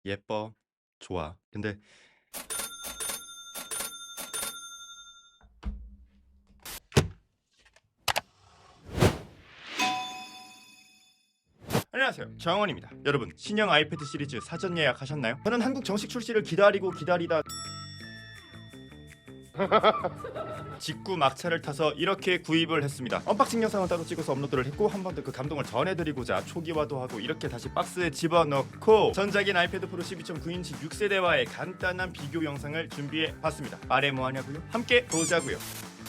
예뻐. 좋아. 근데 안녕하세요. 정원입니다. 여러분, 신형 아이패드 시리즈 사전 예약하셨나요? 저는 한국 정식 출시를 기다리다 직구 막차를 타서 이렇게 구입을 했습니다. 언박싱 영상은 따로 찍어서 업로드를 했고 한 번 더 그 감동을 전해드리고자 초기화도 하고 이렇게 다시 박스에 집어넣고 전작인 아이패드 프로 12.9인치 6세대와의 간단한 비교 영상을 준비해봤습니다. 말해 뭐하냐고요? 함께 보자고요.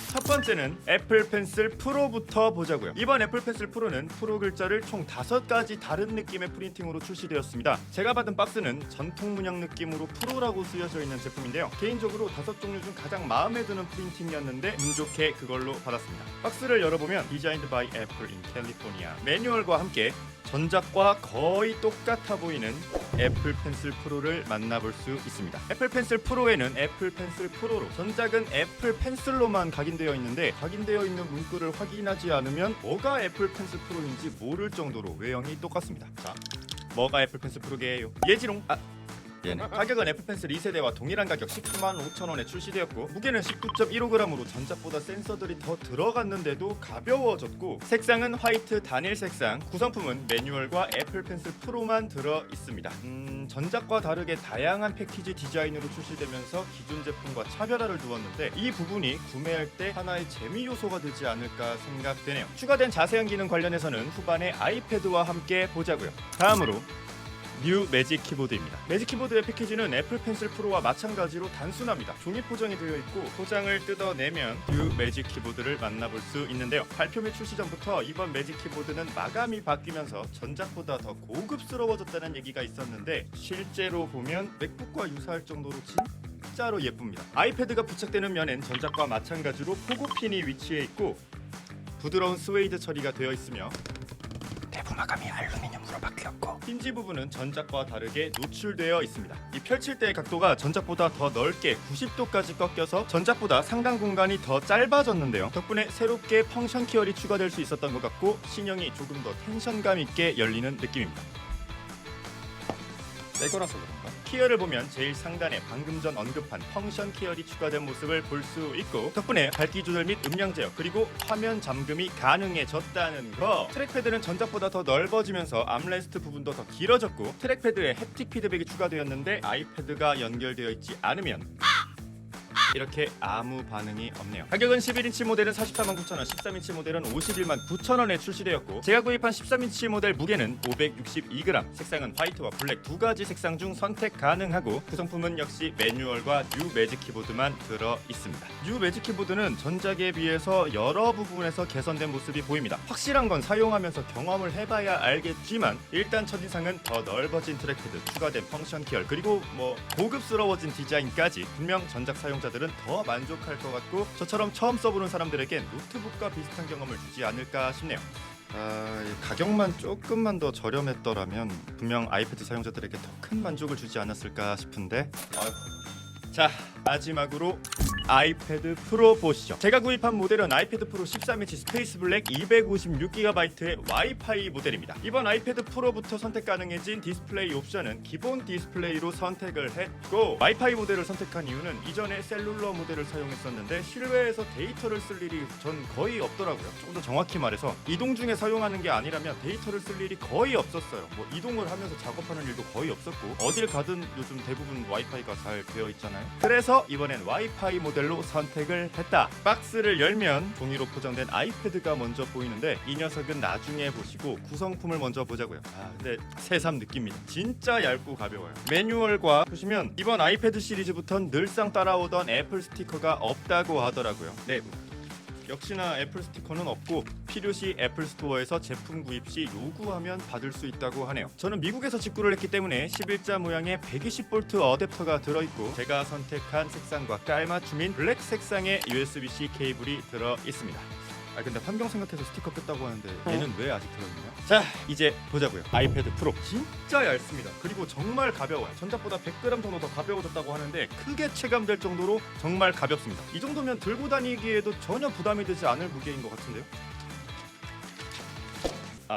첫 번째는 애플 펜슬 프로부터 보자고요. 이번 애플 펜슬 프로는 프로 글자를 총 5가지 다른 느낌의 프린팅으로 출시되었습니다. 제가 받은 박스는 전통 문양 느낌으로 프로라고 쓰여져 있는 제품인데요. 개인적으로 5종류 중 가장 마음에 드는 프린팅이었는데 운 좋게 그걸로 받았습니다. 박스를 열어보면 디자인드 바이 애플 인 캘리포니아 매뉴얼과 함께 전작과 거의 똑같아 보이는 애플 펜슬 프로를 만나볼 수 있습니다. 애플 펜슬 프로에는 애플 펜슬 프로로, 전작은 애플 펜슬로만 각인되어 있는데 각인되어 있는 문구를 확인하지 않으면 뭐가 애플 펜슬 프로인지 모를 정도로 외형이 똑같습니다. 자, 뭐가 애플 펜슬 프로게요? 예지롱. 얘네. 가격은 애플 펜슬 2세대와 동일한 가격 195,000원에 출시되었고 무게는 19.15g으로 전작보다 센서들이 더 들어갔는데도 가벼워졌고 색상은 화이트 단일 색상, 구성품은 매뉴얼과 애플 펜슬 프로만 들어있습니다. 전작과 다르게 다양한 패키지 디자인으로 출시되면서 기존 제품과 차별화를 두었는데 이 부분이 구매할 때 하나의 재미 요소가 되지 않을까 생각되네요. 추가된 자세한 기능 관련해서는 후반에 아이패드와 함께 보자고요. 다음으로 뉴 매직 키보드입니다. 매직 키보드의 패키지는 애플 펜슬 프로와 마찬가지로 단순합니다. 종이 포장이 되어 있고 포장을 뜯어내면 뉴 매직 키보드를 만나볼 수 있는데요. 발표 및 출시 전부터 이번 매직 키보드는 마감이 바뀌면서 전작보다 더 고급스러워졌다는 얘기가 있었는데 실제로 보면 맥북과 유사할 정도로 진짜로 예쁩니다. 아이패드가 부착되는 면엔 전작과 마찬가지로 포고핀이 위치해 있고 부드러운 스웨이드 처리가 되어 있으며 내부 마감이 알루미늄으로 바뀌었고 힌지 부분은 전작과 다르게 노출되어 있습니다. 이 펼칠 때의 각도가 전작보다 더 넓게 90도까지 꺾여서 전작보다 상단 공간이 더 짧아졌는데요. 덕분에 새롭게 펑션 키열이 추가될 수 있었던 것 같고 신형이 조금 더 텐션감 있게 열리는 느낌입니다. 새 거라서 그런가? 키열을 보면 제일 상단에 방금 전 언급한 펑션 키열이 추가된 모습을 볼 수 있고 덕분에 밝기 조절 및 음량 제어 그리고 화면 잠금이 가능해졌다는 거. 트랙패드는 전작보다 더 넓어지면서 암레스트 부분도 더 길어졌고 트랙패드에 햅틱 피드백이 추가되었는데 아이패드가 연결되어 있지 않으면 이렇게 아무 반응이 없네요. 가격은 11인치 모델은 489,000원, 13인치 모델은 519,000원에 출시되었고 제가 구입한 13인치 모델 무게는 562g, 색상은 화이트와 블랙 두 가지 색상 중 선택 가능하고 구성품은 역시 매뉴얼과 뉴 매직 키보드만 들어 있습니다. 뉴 매직 키보드는 전작에 비해서 여러 부분에서 개선된 모습이 보입니다. 확실한 건 사용하면서 경험을 해봐야 알겠지만 일단 첫인상은 더 넓어진 트랙패드, 추가된 펑션 키열 그리고 고급스러워진 디자인까지 분명 전작 사용자들은 더 만족할 것 같고 저처럼 처음 써보는 사람들에겐 노트북과 비슷한 경험을 주지 않을까 싶네요. 가격만 조금만 더 저렴했더라면 분명 아이패드 사용자들에게 더 큰 만족을 주지 않았을까 싶은데 자, 마지막으로 아이패드 프로 보시죠. 제가 구입한 모델은 아이패드 프로 13인치 스페이스 블랙 256GB의 와이파이 모델입니다. 이번 아이패드 프로부터 선택 가능해진 디스플레이 옵션은 기본 디스플레이로 선택을 했고 와이파이 모델을 선택한 이유는 이전에 셀룰러 모델을 사용했었는데 실외에서 데이터를 쓸 일이 전 거의 없더라고요. 좀 더 정확히 말해서 이동 중에 사용하는 게 아니라면 데이터를 쓸 일이 거의 없었어요. 이동을 하면서 작업하는 일도 거의 없었고 어딜 가든 요즘 대부분 와이파이가 잘 되어 있잖아요. 그래서 이번엔 와이파이 모델로 선택을 했다. 박스를 열면 종이로 포장된 아이패드가 먼저 보이는데 이 녀석은 나중에 보시고 구성품을 먼저 보자고요. 근데 새삼 느낍니다. 진짜 얇고 가벼워요. 매뉴얼과 보시면 이번 아이패드 시리즈부터는 늘상 따라오던 애플 스티커가 없다고 하더라고요. 네, 역시나 애플 스티커는 없고 필요시 애플 스토어에서 제품 구입 시 요구하면 받을 수 있다고 하네요. 저는 미국에서 직구를 했기 때문에 11자 모양의 120V 어댑터가 들어있고 제가 선택한 색상과 깔맞춤인 블랙 색상의 USB-C 케이블이 들어있습니다. 근데 환경 생각해서 스티커 뺐다고 하는데 얘는 왜 아직 들어있나요? 자, 이제 보자고요. 아이패드 프로 진짜 얇습니다. 그리고 정말 가벼워요. 전작보다 100g 정도 더 가벼워졌다고 하는데 크게 체감될 정도로 정말 가볍습니다. 이 정도면 들고 다니기에도 전혀 부담이 되지 않을 무게인 것 같은데요?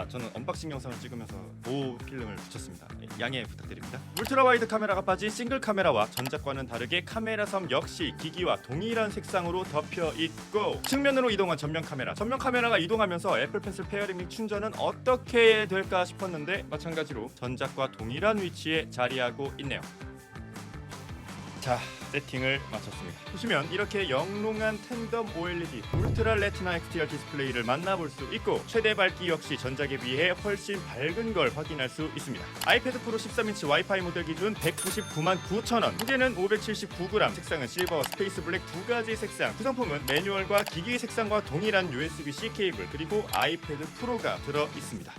저는 언박싱 영상을 찍으면서 보호 필름을 붙였습니다. 양해 부탁드립니다. 울트라 와이드 카메라가 빠진 싱글 카메라와 전작과는 다르게 카메라 섬 역시 기기와 동일한 색상으로 덮여 있고, 측면으로 이동한 전면 카메라가 이동하면서 애플 펜슬 페어링 및 충전은 어떻게 될까 싶었는데 마찬가지로 전작과 동일한 위치에 자리하고 있네요. 자, 세팅을 마쳤습니다. 보시면 이렇게 영롱한 텐덤 OLED 울트라 레티나 XDR 디스플레이를 만나볼 수 있고, 최대 밝기 역시 전작에 비해 훨씬 밝은 걸 확인할 수 있습니다. 아이패드 프로 13인치 와이파이 모델 기준 1,999,000원, 무게는 579g, 색상은 실버, 스페이스 블랙 두 가지 색상, 구성품은 매뉴얼과 기기 색상과 동일한 USB-C 케이블, 그리고 아이패드 프로가 들어 있습니다.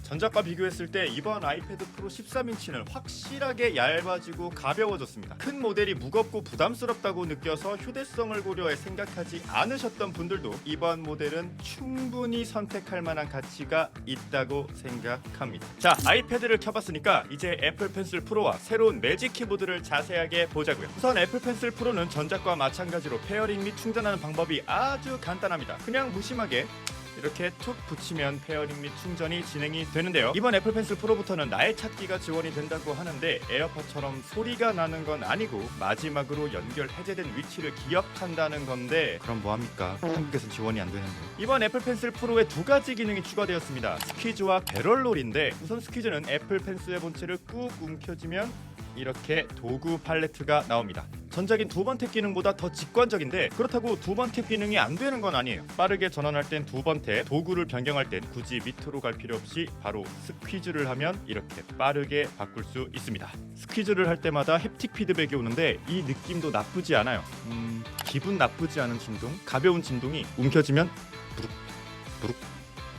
전작과 비교했을 때 이번 아이패드 프로 13인치는 확실하게 얇아지고 가벼워졌습니다. 큰 모델이 무겁고 부담스럽다고 느껴서 휴대성을 고려해 생각하지 않으셨던 분들도 이번 모델은 충분히 선택할 만한 가치가 있다고 생각합니다. 자, 아이패드를 켜봤으니까 이제 애플 펜슬 프로와 새로운 매직 키보드를 자세하게 보자고요. 우선 애플 펜슬 프로는 전작과 마찬가지로 페어링 및 충전하는 방법이 아주 간단합니다. 그냥 무심하게 이렇게 툭 붙이면 페어링 및 충전이 진행이 되는데요. 이번 애플 펜슬 프로부터는 날 찾기가 지원이 된다고 하는데 에어팟처럼 소리가 나는 건 아니고 마지막으로 연결 해제된 위치를 기억한다는 건데, 그럼 뭐합니까? 한국에선 지원이 안 되는데. 이번 애플 펜슬 프로에 두 가지 기능이 추가되었습니다. 스퀴즈와 배럴롤인데, 우선 스퀴즈는 애플 펜슬의 본체를 꾹 움켜쥐면 이렇게 도구 팔레트가 나옵니다. 전작인 두 번 탭 기능보다 더 직관적인데, 그렇다고 두 번 탭 기능이 안 되는 건 아니에요. 빠르게 전환할 땐 두 번 탭, 도구를 변경할 땐 굳이 밑으로 갈 필요 없이 바로 스퀴즈를 하면 이렇게 빠르게 바꿀 수 있습니다. 스퀴즈를 할 때마다 햅틱 피드백이 오는데 이 느낌도 나쁘지 않아요. 기분 나쁘지 않은 진동, 가벼운 진동이 움켜쥐면 부룩 부룩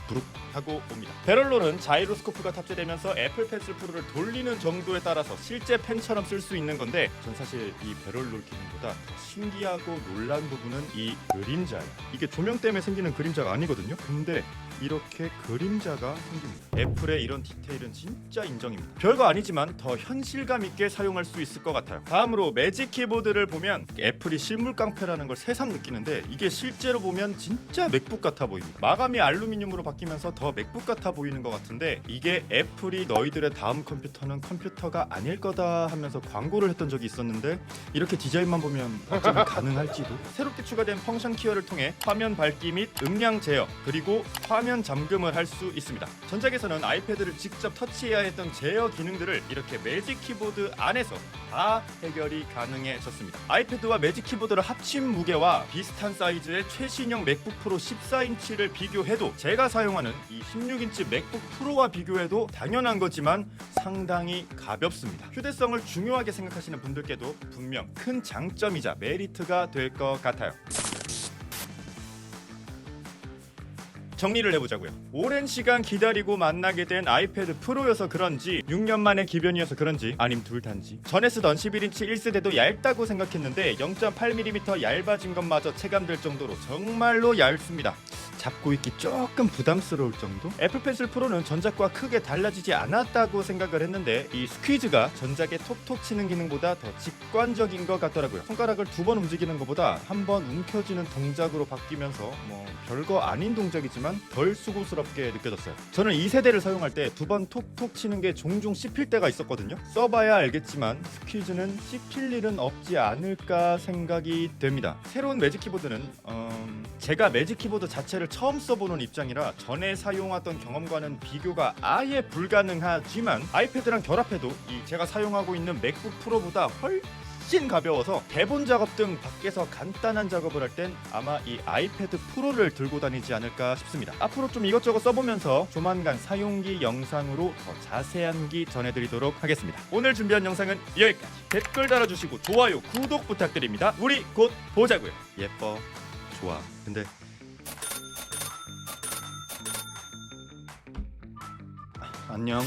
부룩 하고 옵니다. 배럴롤은 자이로스코프가 탑재되면서 애플 펜슬 프로를 돌리는 정도에 따라서 실제 펜처럼 쓸 수 있는 건데, 전 사실 이 배럴롤 기능보다 더 신기하고 놀란 부분은 이 그림자예요. 이게 조명 때문에 생기는 그림자가 아니거든요. 근데 이렇게 그림자가 생깁니다. 애플의 이런 디테일은 진짜 인정입니다. 별거 아니지만 더 현실감 있게 사용할 수 있을 것 같아요. 다음으로 매직 키보드를 보면 애플이 실물 깡패라는 걸 새삼 느끼는데, 이게 실제로 보면 진짜 맥북 같아 보입니다. 마감이 알루미늄으로 바뀌면서 더 맥북 같아 보이는 것 같은데, 이게 애플이 너희들의 다음 컴퓨터는 컴퓨터가 아닐 거다 하면서 광고를 했던 적이 있었는데, 이렇게 디자인만 보면 어쩌면 가능할지도. 새롭게 추가된 펑션 키어를 통해 화면 밝기 및 음량 제어, 그리고 화면 잠금을 할 수 있습니다. 전작에서는 아이패드를 직접 터치해야 했던 제어 기능들을 이렇게 매직 키보드 안에서 다 해결이 가능해졌습니다. 아이패드와 매직 키보드를 합친 무게와 비슷한 사이즈의 최신형 맥북 프로 14인치를 비교해도, 제가 사용하는 이 16인치 맥북 프로와 비교해도 당연한 거지만 상당히 가볍습니다. 휴대성을 중요하게 생각하시는 분들께도 분명 큰 장점이자 메리트가 될 것 같아요. 정리를 해보자고요. 오랜 시간 기다리고 만나게 된 아이패드 프로여서 그런지, 6년 만의 기변이어서 그런지, 아님 둘 단지, 전에 쓰던 11인치 1세대도 얇다고 생각했는데 0.8mm 얇아진 것마저 체감될 정도로 정말로 얇습니다. 잡고 있기 조금 부담스러울 정도? 애플 펜슬 프로는 전작과 크게 달라지지 않았다고 생각을 했는데, 이 스퀴즈가 전작의 톡톡 치는 기능보다 더 직관적인 것 같더라고요. 손가락을 두 번 움직이는 것보다 한 번 움켜쥐는 동작으로 바뀌면서 별거 아닌 동작이지만 덜 수고스럽게 느껴졌어요. 저는 2세대를 사용할 때 두 번 톡톡 치는 게 종종 씹힐 때가 있었거든요. 써봐야 알겠지만 스퀴즈는 씹힐 일은 없지 않을까 생각이 됩니다. 새로운 매직 키보드는 제가 매직 키보드 자체를 처음 써보는 입장이라 전에 사용하던 경험과는 비교가 아예 불가능하지만, 아이패드랑 결합해도 이 제가 사용하고 있는 맥북 프로보다 훨씬 가벼워서 대본 작업 등 밖에서 간단한 작업을 할 땐 아마 이 아이패드 프로를 들고 다니지 않을까 싶습니다. 앞으로 좀 이것저것 써보면서 조만간 사용기 영상으로 더 자세한 후기 전해드리도록 하겠습니다. 오늘 준비한 영상은 여기까지. 댓글 달아주시고 좋아요, 구독 부탁드립니다. 우리 곧 보자고요. 예뻐, 좋아. 근데 안녕.